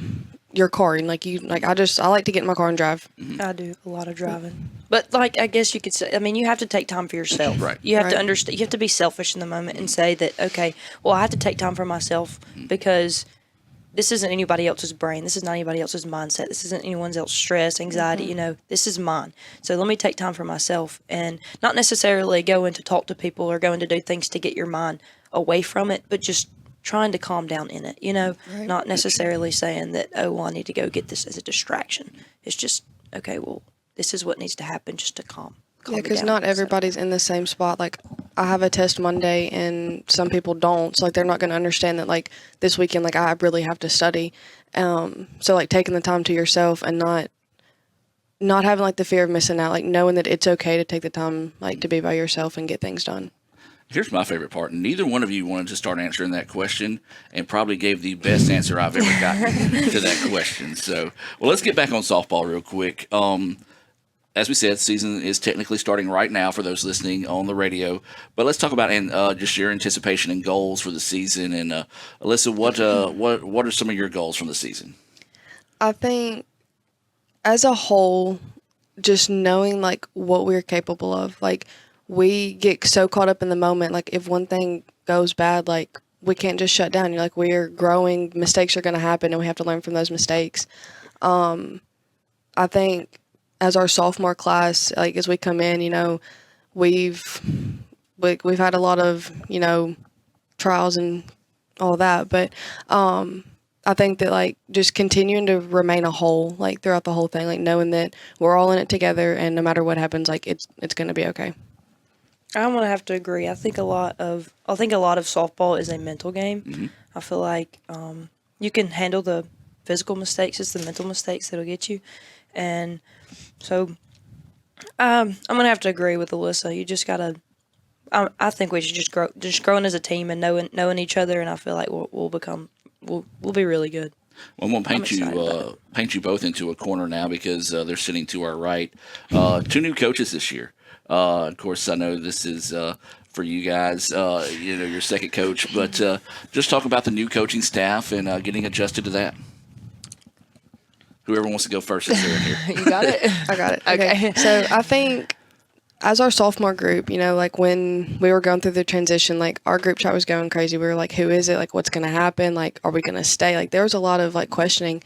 your car and like I like to get in my car and drive. I do a lot of driving. But like I guess you could say, I mean, you have to take time for yourself. Right. You have to Right. understand. You have to be selfish in the moment and say that, okay, well, I have to take time for myself because this isn't anybody else's brain. This is not anybody else's mindset. This isn't anyone's else stress, anxiety. This is mine. So let me take time for myself and not necessarily going to talk to people or going to do things to get your mind away from it, but just trying to calm down in it. Right. Not necessarily saying that, oh, well, I need to go get this as a distraction. It's just, okay, well, this is what needs to happen just to calm Yeah, me because down. not everybody's in the same spot. Like, I have a test Monday, and some people don't. So, like, they're not going to understand that, like, this weekend, like, I really have to study. So, like, taking the time to yourself and not having, like, the fear of missing out. Like, knowing that it's okay to take the time, like, to be by yourself and get things done. Here's my favorite part. Neither one of you wanted to start answering that question and probably gave the best answer I've ever gotten to that question. So, well, let's get back on softball real quick. As we said, season is technically starting right now for those listening on the radio. But let's talk about just your anticipation and goals for the season. And Alyssa, what are some of your goals from the season? I think as a whole, just knowing like what we're capable of, like we get so caught up in the moment. Like if one thing goes bad, like we can't just shut down. You're like, we're growing, mistakes are going to happen and we have to learn from those mistakes. I think as our sophomore class, like as we come in, we've had a lot of, trials and all that, but I think that like just continuing to remain a whole, like throughout the whole thing, like knowing that we're all in it together and no matter what happens, like it's going to be okay. I'm gonna have to agree. I think a lot of softball is a mental game. Mm-hmm. I feel like you can handle the physical mistakes. It's the mental mistakes that'll get you, and so I'm gonna have to agree with Alyssa. You just gotta. I think we should just growing as a team and knowing each other, and I feel like we'll be really good. Well, I'm going to paint you both into a corner now because they're sitting to our right. 2 new coaches this year. Of course, I know this is for you guys, your second coach, but just talk about the new coaching staff and getting adjusted to that. Whoever wants to go first is here. You got it? I got it. Okay. So I think as our sophomore group, like when we were going through the transition, like our group chat was going crazy. We were like, who is it? Like, what's going to happen? Like, are we going to stay? Like, there was a lot of like questioning.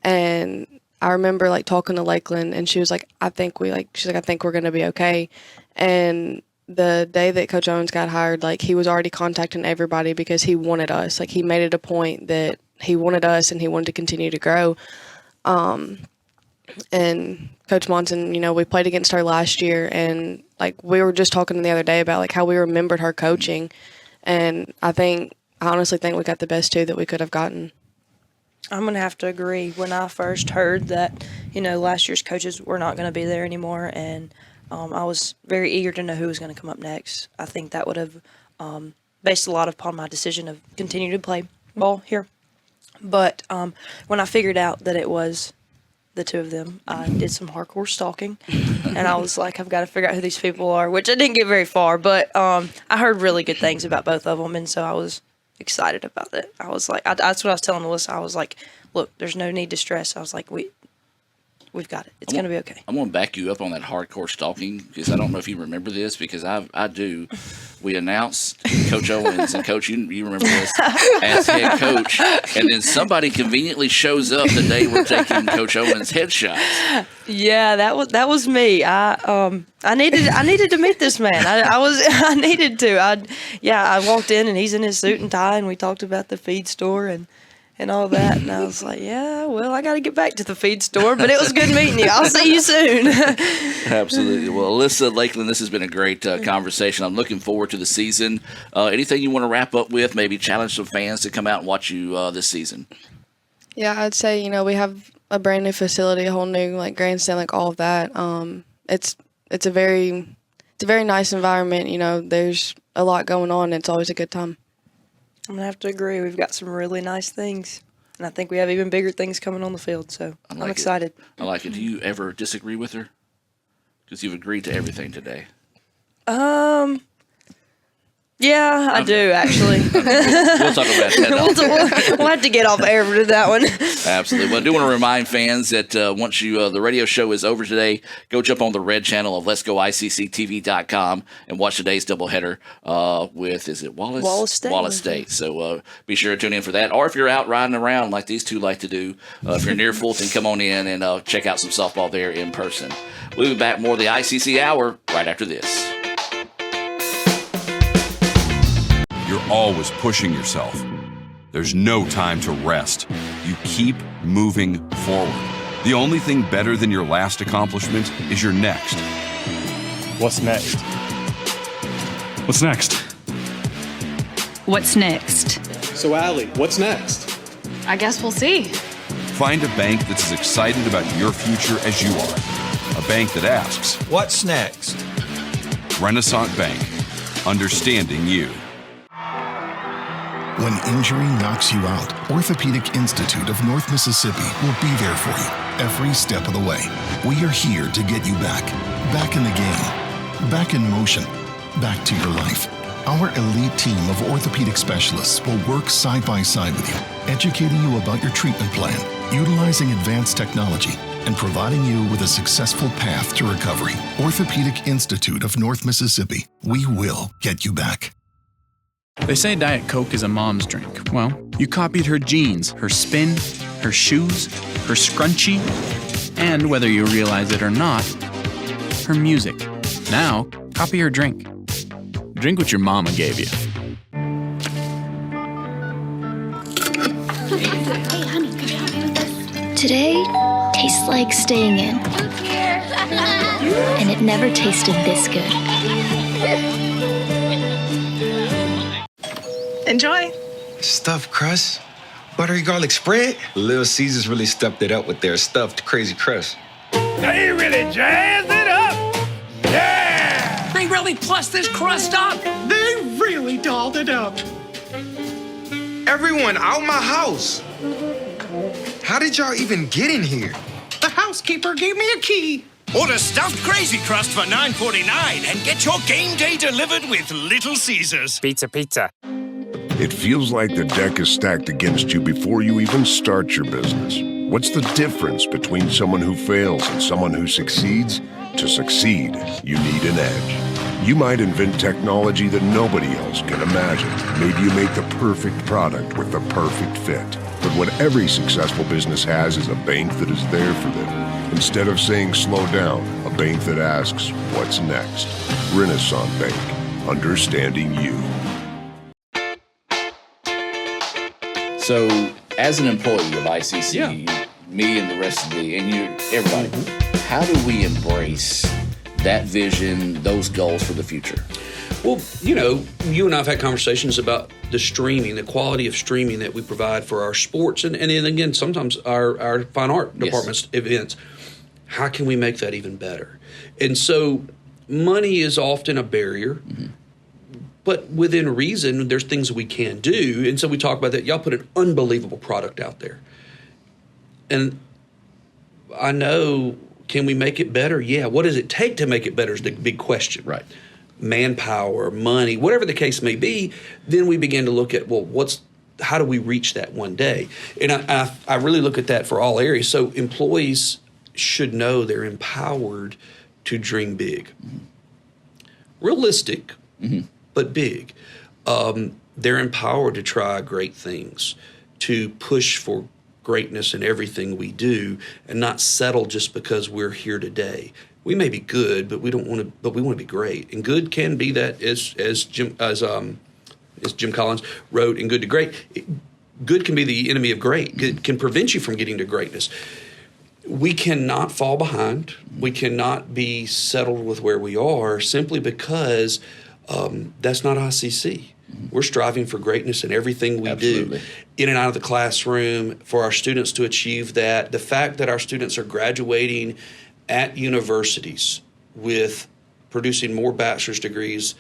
And I remember like talking to Lakeland and she was like, I think we're going to be okay. And the day that Coach Owens got hired, like he was already contacting everybody because he wanted us. Like he made it a point that he wanted us and he wanted to continue to grow. And Coach Monson, we played against her last year and like we were just talking the other day about like how we remembered her coaching. And I honestly think we got the best 2 that we could have gotten. I'm going to have to agree. When I first heard that, last year's coaches were not going to be there anymore, and I was very eager to know who was going to come up next. I think that would have based a lot upon my decision of continuing to play ball here. But when I figured out that it was the two of them, I did some hardcore stalking, and I was like, I've got to figure out who these people are, which I didn't get very far, but I heard really good things about both of them, and so I was excited about it. I was like, that's what I was telling Alyssa. I was like, look, there's no need to stress. I was like, we've got it. It's going to be okay. I'm going to back you up on that hardcore stalking because I don't know if you remember this because I do. We announced Coach Owens, and Coach, you remember this, as head coach, and then somebody conveniently shows up the day we're taking Coach Owens' headshots. Yeah, that was me. I needed to meet this man. I needed to. I walked in and he's in his suit and tie, and we talked about the feed store and all that, and I was like, yeah, well, I got to get back to the feed store, but it was good meeting you. I'll see you soon. Absolutely. Well, Alyssa, Lakeland, this has been a great conversation. I'm looking forward to the season. Anything you want to wrap up with, maybe challenge some fans to come out and watch you this season? Yeah, I'd say, we have a brand new facility, a whole new, grandstand, all of that. It's a very nice environment. There's a lot going on. It's always a good time. I'm going to have to agree. We've got some really nice things, and I think we have even bigger things coming on the field, so I'm excited. I like it. Do you ever disagree with her? Because you've agreed to everything today. Yeah, I do, actually. We'll talk about that. We'll have to get off air for that one. Absolutely. Well, I do want to remind fans that once the radio show is over today, go jump on the red channel of letsgoicctv.com and watch today's doubleheader with, is it Wallace? Wallace State. So be sure to tune in for that. Or if you're out riding around like these two like to do, if you're near Fulton, come on in and check out some softball there in person. We'll be back more of the ICC Hour right after this. You're always pushing yourself. There's no time to rest. You keep moving forward. The only thing better than your last accomplishment is your next. What's next? What's next? What's next? So, Allie, what's next? I guess we'll see. Find a bank that's as excited about your future as you are. A bank that asks, What's next? Renaissance Bank. Understanding you. When injury knocks you out, Orthopedic Institute of North Mississippi will be there for you every step of the way. We are here to get you back in the game, back in motion, back to your life. Our elite team of orthopedic specialists will work side by side with you, educating you about your treatment plan, utilizing advanced technology, and providing you with a successful path to recovery. Orthopedic Institute of North Mississippi. We will get you back. They say Diet Coke is a mom's drink. Well, you copied her jeans, her spin, her shoes, her scrunchie, and whether you realize it or not, her music. Now, copy her drink. Drink what your mama gave you. Hey, honey, could you help me with this? Today tastes like staying in. And it never tasted this good. Enjoy. Stuffed crust, buttery garlic spread. Little Caesars really stepped it up with their stuffed crazy crust. They really jazzed it up. Yeah! They really plussed this crust up. They really dolled it up. Everyone out my house. How did y'all even get in here? The housekeeper gave me a key. Order stuffed crazy crust for $9.49 and get your game day delivered with Little Caesars. Pizza. It feels like the deck is stacked against you before you even start your business. What's the difference between someone who fails and someone who succeeds? To succeed, you need an edge. You might invent technology that nobody else can imagine. Maybe you make the perfect product with the perfect fit. But what every successful business has is a bank that is there for them. Instead of saying slow down, a bank that asks, what's next? Renaissance Bank, understanding you. So, as an employee of ICC, me and the rest of everybody, how do we embrace that vision, those goals for the future? Well, you and I have had conversations about the streaming, the quality of streaming that we provide for our sports, and then again, sometimes our fine art department's events. How can we make that even better? And so money is often a barrier. But within reason, there's things we can do. And so we talk about that. Y'all put an unbelievable product out there. And I know, can we make it better? Yeah. What does it take to make it better is the big question. Right. Manpower, money, whatever the case may be. Then we begin to look at, well, how do we reach that one day? And I really look at that for all areas. So employees should know they're empowered to dream big. Realistic, but big. They're empowered to try great things, to push for greatness in everything we do, and not settle just because we're here today. We may be good, but we want to be great. And good can be that, as Jim Collins wrote in Good to Great. Good can be the enemy of great. It can prevent you from getting to greatness. We cannot fall behind. We cannot be settled with where we are simply because that's not ICC. We're striving for greatness in everything we do, in and out of the classroom, for our students to achieve that. The fact that our students are graduating at universities with producing more bachelor's degrees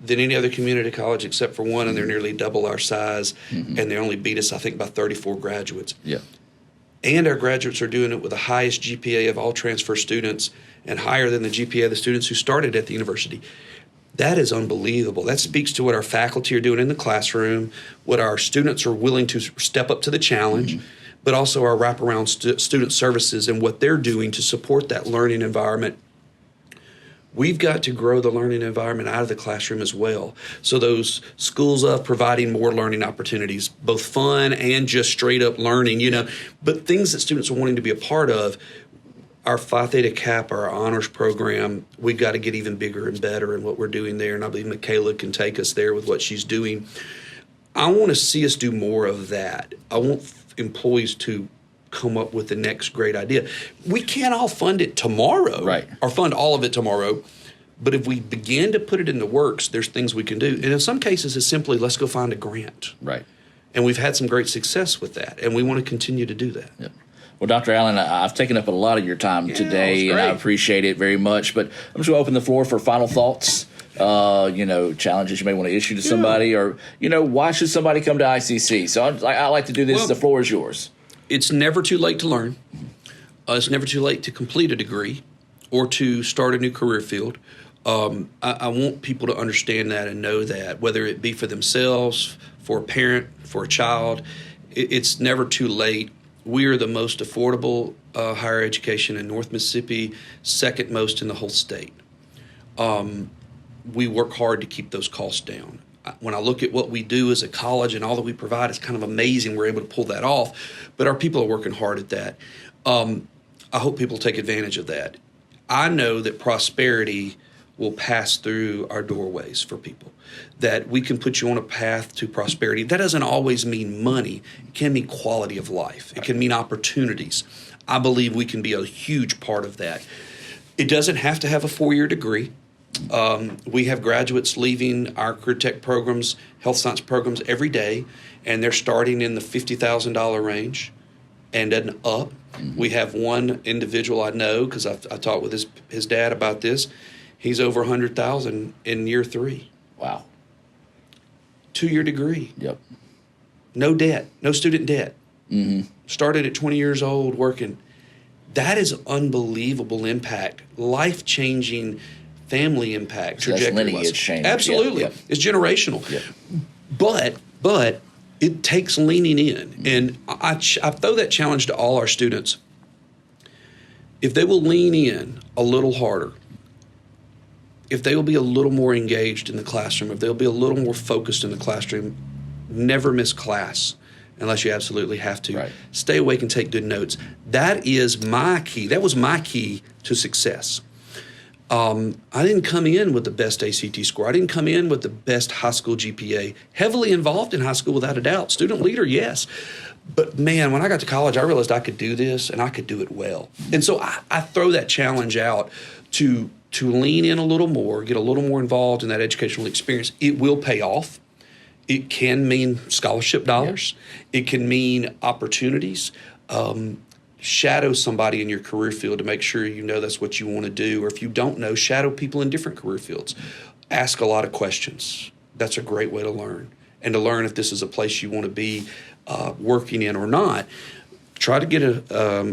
than any other community college except for one, and they're nearly double our size, and they only beat us, I think, by 34 graduates. Yeah. And our graduates are doing it with the highest GPA of all transfer students and higher than the GPA of the students who started at the university. That is unbelievable. That speaks to what our faculty are doing in the classroom, what our students are willing to step up to the challenge, but also our wraparound student services and what they're doing to support that learning environment. We've got to grow the learning environment out of the classroom as well. So those schools of providing more learning opportunities, both fun and just straight up learning, but things that students are wanting to be a part of. Our Phi Theta Kappa, our honors program, we've got to get even bigger and better in what we're doing there. And I believe Michaela can take us there with what she's doing. I want to see us do more of that. I want employees to come up with the next great idea. We can't all fund it tomorrow, right? Or fund all of it tomorrow. But if we begin to put it in the works, there's things we can do. And in some cases, it's simply, let's go find a grant. Right. And we've had some great success with that. And we want to continue to do that. Yep. Well, Dr. Allen, I've taken up a lot of your time today, and I appreciate it very much. But I'm just going to open the floor for final thoughts, challenges you may want to issue to somebody, or, why should somebody come to ICC? So I like to do this. The floor is yours. It's never too late to learn. It's never too late to complete a degree or to start a new career field. I want people to understand that and know that, whether it be for themselves, for a parent, for a child, it's never too late. We are the most affordable higher education in North Mississippi, second most in the whole state. We work hard to keep those costs down. When I look at what we do as a college and all that we provide, it's kind of amazing we're able to pull that off. But our people are working hard at that. I hope people take advantage of that. I know that prosperity will pass through our doorways for people, that we can put you on a path to prosperity. That doesn't always mean money. It can mean quality of life. It can mean opportunities. I believe we can be a huge part of that. It doesn't have to have a 4-year degree. We have graduates leaving our career tech programs, health science programs every day, and they're starting in the $50,000 range and then up. We have one individual I know, because I talked with his dad about this. He's over $100,000 in year 3. Wow. 2-year degree. Yep. No debt, no student debt. Started at 20 years old working. That is unbelievable impact, life-changing family impact, trajectory. Lineage change. Absolutely. Yep. It's generational. Yep. But it takes leaning in. And I throw that challenge to all our students. If they will lean in a little harder, if they will be a little more engaged in the classroom, if they'll be a little more focused in the classroom, never miss class unless you absolutely have to. Right. Stay awake and take good notes. That is my key. That was my key to success. I didn't come in with the best ACT score. I didn't come in with the best high school GPA. Heavily involved in high school without a doubt. Student leader, yes. But man, when I got to college, I realized I could do this and I could do it well. And so I throw that challenge out to lean in a little more, get a little more involved in that educational experience. It will pay off. It can mean scholarship dollars. Yeah. It can mean opportunities. Shadow somebody in your career field to make sure you know that's what you want to do. Or if you don't know, shadow people in different career fields. ask a lot of questions. That's a great way to learn. And to learn if this is a place you want to be working in or not. Try to get a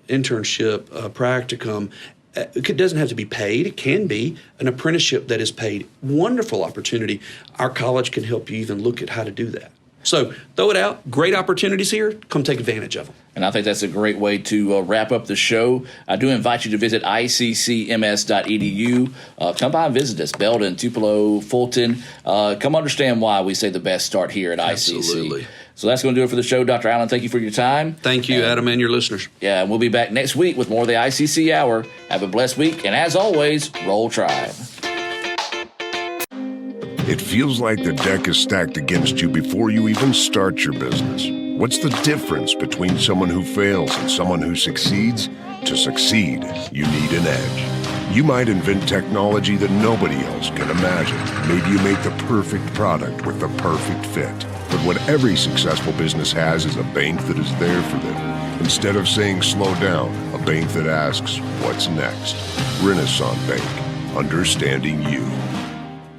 internship, a practicum. It doesn't have to be paid. It can be an apprenticeship that is paid. Wonderful opportunity. Our college can help you even look at how to do that. So throw it out. Great opportunities here. Come take advantage of them. And I think that's a great way to wrap up the show. I do invite you to visit iccms.edu. Come by and visit us. Belden, Tupelo, Fulton. Come understand why we say the best start here at ICC. Absolutely. So that's going to do it for the show. Dr. Allen, thank you for your time. Thank you, Adam, and your listeners. Yeah, and we'll be back next week with more of the ICC Hour. Have a blessed week. And as always, roll Tribe. It feels like the deck is stacked against you before you even start your business. What's the difference between someone who fails and someone who succeeds? To succeed, you need an edge. You might invent technology that nobody else can imagine. Maybe you make the perfect product with the perfect fit. But what every successful business has is a bank that is there for them. Instead of saying slow down, a bank that asks, what's next? Renaissance Bank, understanding you.